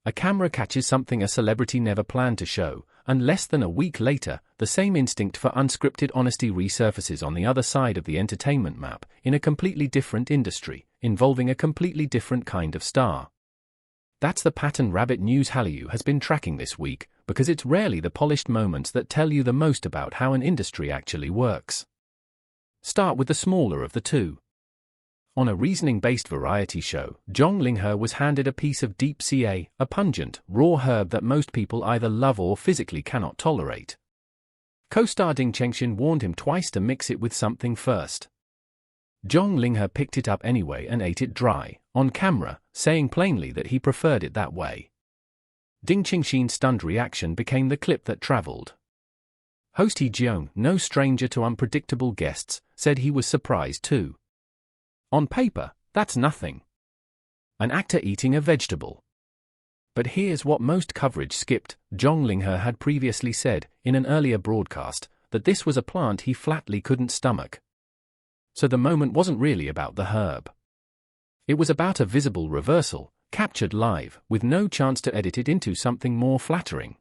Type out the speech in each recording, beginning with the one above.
A camera catches something a celebrity never planned to show, and less than a week later, the same instinct for unscripted honesty resurfaces on the other side of the entertainment map, in a completely different industry, involving a completely different kind of star. That's the pattern Rabbit News Hallyu has been tracking this week, because it's rarely the polished moments that tell you the most about how an industry actually works. Start with the smaller of the two. On a reasoning-based variety show, Zhang Linghe was handed a piece of deep ca, a pungent, raw herb that most people either love or physically cannot tolerate. Co-star Ding Chengxian warned him twice to mix it with something first. Zhang Linghe picked it up anyway and ate it dry, on camera, saying plainly that he preferred it that way. Ding Chengxian's stunned reaction became the clip that traveled. Host He Jiong, no stranger to unpredictable guests, said he was surprised too. On paper, that's nothing. An actor eating a vegetable. But here's what most coverage skipped. Zhang Linghe had previously said, in an earlier broadcast, that this was a plant he flatly couldn't stomach. So the moment wasn't really about the herb. It was about a visible reversal, captured live, with no chance to edit it into something more flattering.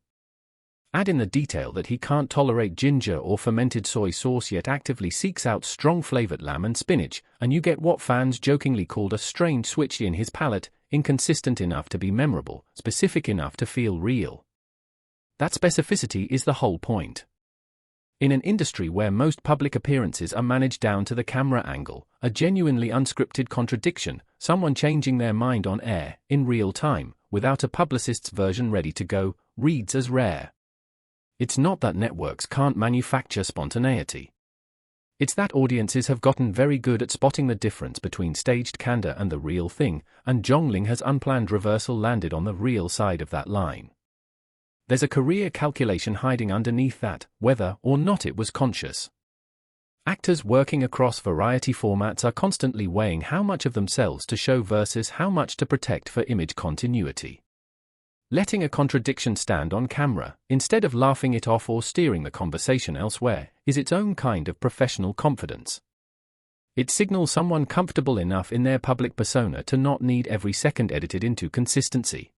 Add in the detail that he can't tolerate ginger or fermented soy sauce yet actively seeks out strong-flavored lamb and spinach, and you get what fans jokingly called a strange switch in his palate, inconsistent enough to be memorable, specific enough to feel real. That specificity is the whole point. In an industry where most public appearances are managed down to the camera angle, a genuinely unscripted contradiction, someone changing their mind on air, in real time, without a publicist's version ready to go, reads as rare. It's not that networks can't manufacture spontaneity. It's that audiences have gotten very good at spotting the difference between staged candor and the real thing, and Zhang Linghe's unplanned reversal landed on the real side of that line. There's a career calculation hiding underneath that, whether or not it was conscious. Actors working across variety formats are constantly weighing how much of themselves to show versus how much to protect for image continuity. Letting a contradiction stand on camera, instead of laughing it off or steering the conversation elsewhere, is its own kind of professional confidence. It signals someone comfortable enough in their public persona to not need every second edited into consistency.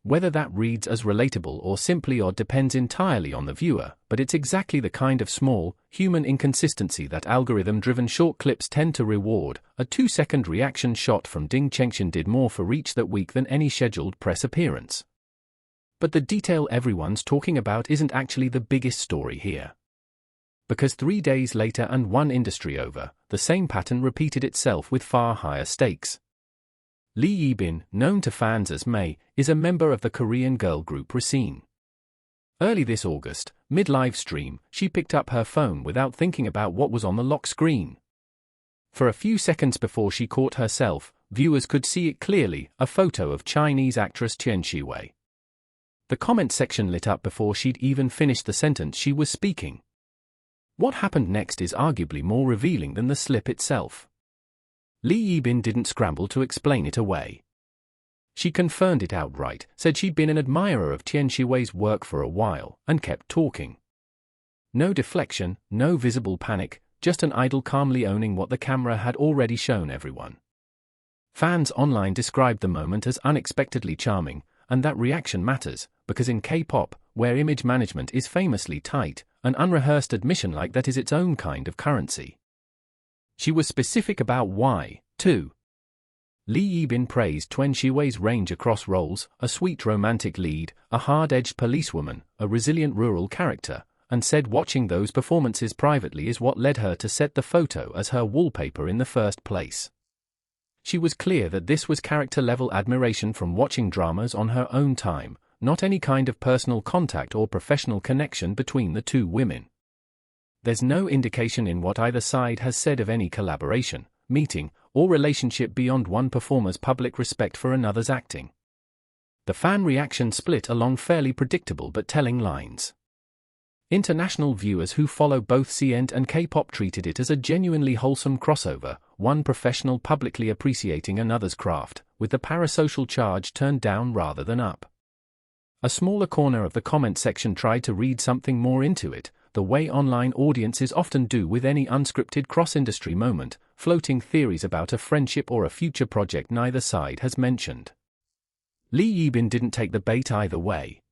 Whether that reads as relatable or simply odd depends entirely on the viewer, but it's exactly the kind of small, human inconsistency that algorithm-driven short clips tend to reward. A 2-second reaction shot from Ding Chengxian did more for reach that week than any scheduled press appearance. But the detail everyone's talking about isn't actually the biggest story here. Because 3 days later and one industry over, the same pattern repeated itself with far higher stakes. Lee Yibin, known to fans as Mei, is a member of the Korean girl group Reshaping. Early this August, mid-live stream, she picked up her phone without thinking about what was on the lock screen. For a few seconds before she caught herself, viewers could see it clearly, a photo of Chinese actress Tian Xiwei. The comment section lit up before she'd even finished the sentence she was speaking. What happened next is arguably more revealing than the slip itself. Lee Yibin didn't scramble to explain it away. She confirmed it outright, said she'd been an admirer of Tian Xiwei's work for a while, and kept talking. No deflection, no visible panic, just an idol calmly owning what the camera had already shown everyone. Fans online described the moment as unexpectedly charming, and that reaction matters, because in K-pop, where image management is famously tight, an unrehearsed admission like that is its own kind of currency. She was specific about why, too. Lee Yibin praised Tian Xiwei's range across roles, a sweet romantic lead, a hard-edged policewoman, a resilient rural character, and said watching those performances privately is what led her to set the photo as her wallpaper in the first place. She was clear that this was character-level admiration from watching dramas on her own time, not any kind of personal contact or professional connection between the two women. There's no indication in what either side has said of any collaboration, meeting, or relationship beyond one performer's public respect for another's acting. The fan reaction split along fairly predictable but telling lines. International viewers who follow both C-ent and K-pop treated it as a genuinely wholesome crossover, one professional publicly appreciating another's craft, with the parasocial charge turned down rather than up. A smaller corner of the comment section tried to read something more into it, the way online audiences often do with any unscripted cross-industry moment, floating theories about a friendship or a future project neither side has mentioned. Li Yibin didn't take the bait either way.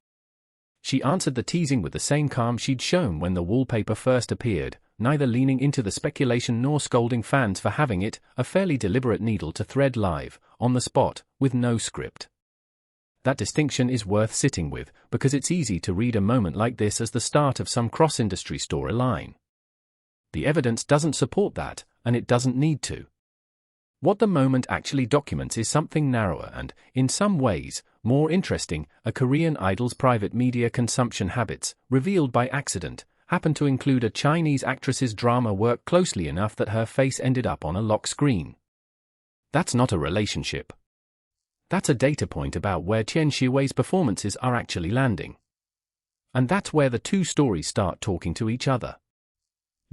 She answered the teasing with the same calm she'd shown when the wallpaper first appeared, neither leaning into the speculation nor scolding fans for having it, a fairly deliberate needle to thread live, on the spot, with no script. That distinction is worth sitting with, because it's easy to read a moment like this as the start of some cross-industry storyline. The evidence doesn't support that, and it doesn't need to. What the moment actually documents is something narrower and, in some ways, more interesting. A Korean idol's private media consumption habits, revealed by accident, happen to include a Chinese actress's drama work closely enough that her face ended up on a lock screen. That's not a relationship. That's a data point about where Tian Xiwei's performances are actually landing. And that's where the two stories start talking to each other.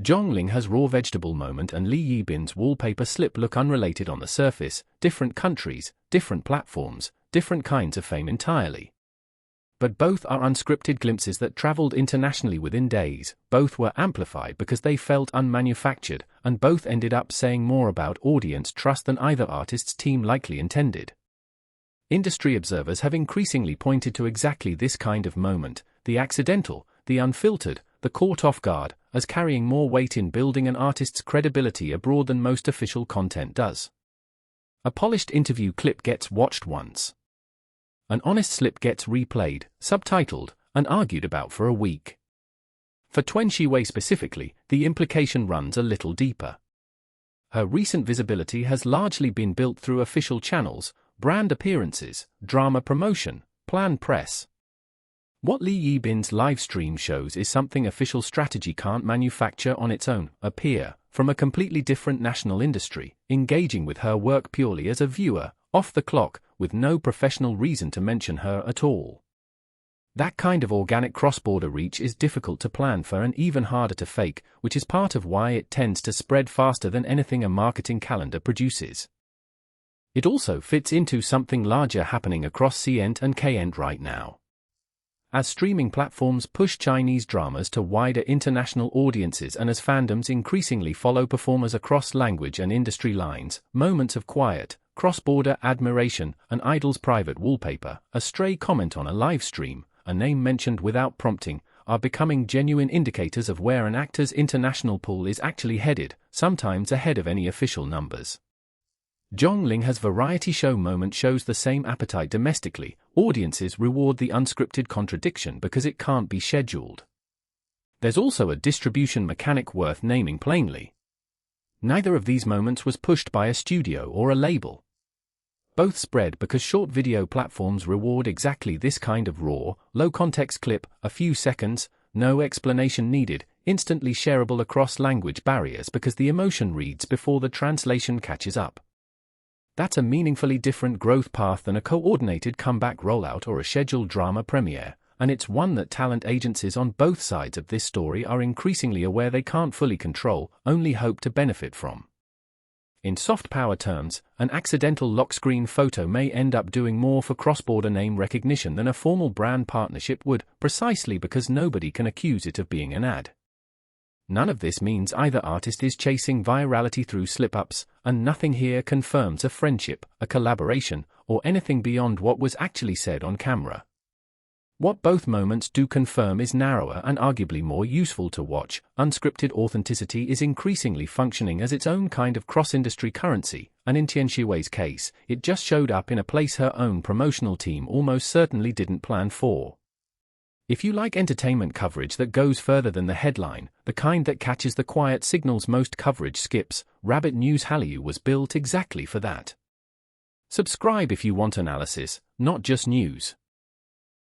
Zhang Linghe's raw vegetable moment and Li Yibin's wallpaper slip look unrelated on the surface, different countries, different platforms, different kinds of fame entirely. But both are unscripted glimpses that traveled internationally within days, both were amplified because they felt unmanufactured, and both ended up saying more about audience trust than either artist's team likely intended. Industry observers have increasingly pointed to exactly this kind of moment, the accidental, the unfiltered, the caught off guard, as carrying more weight in building an artist's credibility abroad than most official content does. A polished interview clip gets watched once. An honest slip gets replayed, subtitled, and argued about for a week. For Tian Xiwei specifically, the implication runs a little deeper. Her recent visibility has largely been built through official channels, brand appearances, drama promotion, planned press. What Li Yibin's livestream shows is something official strategy can't manufacture on its own, a peer, from a completely different national industry, engaging with her work purely as a viewer, off the clock, with no professional reason to mention her at all. That kind of organic cross-border reach is difficult to plan for and even harder to fake, which is part of why it tends to spread faster than anything a marketing calendar produces. It also fits into something larger happening across C-ent and K-ent right now. As streaming platforms push Chinese dramas to wider international audiences and as fandoms increasingly follow performers across language and industry lines, moments of quiet, cross-border admiration, an idol's private wallpaper, a stray comment on a live stream, a name mentioned without prompting, are becoming genuine indicators of where an actor's international pool is actually headed, sometimes ahead of any official numbers. Zhang Linghe's variety show moment shows the same appetite domestically. Audiences reward the unscripted contradiction because it can't be scheduled. There's also a distribution mechanic worth naming plainly. Neither of these moments was pushed by a studio or a label. Both spread because short video platforms reward exactly this kind of raw, low-context clip, a few seconds, no explanation needed, instantly shareable across language barriers because the emotion reads before the translation catches up. That's a meaningfully different growth path than a coordinated comeback rollout or a scheduled drama premiere, and it's one that talent agencies on both sides of this story are increasingly aware they can't fully control, only hope to benefit from. In soft power terms, an accidental lock screen photo may end up doing more for cross-border name recognition than a formal brand partnership would, precisely because nobody can accuse it of being an ad. None of this means either artist is chasing virality through slip-ups, and nothing here confirms a friendship, a collaboration, or anything beyond what was actually said on camera. What both moments do confirm is narrower and arguably more useful to watch. Unscripted authenticity is increasingly functioning as its own kind of cross-industry currency, and in Tian Xiwei's case, it just showed up in a place her own promotional team almost certainly didn't plan for. If you like entertainment coverage that goes further than the headline, the kind that catches the quiet signals most coverage skips, Rabbit News Hallyu was built exactly for that. Subscribe if you want analysis, not just news.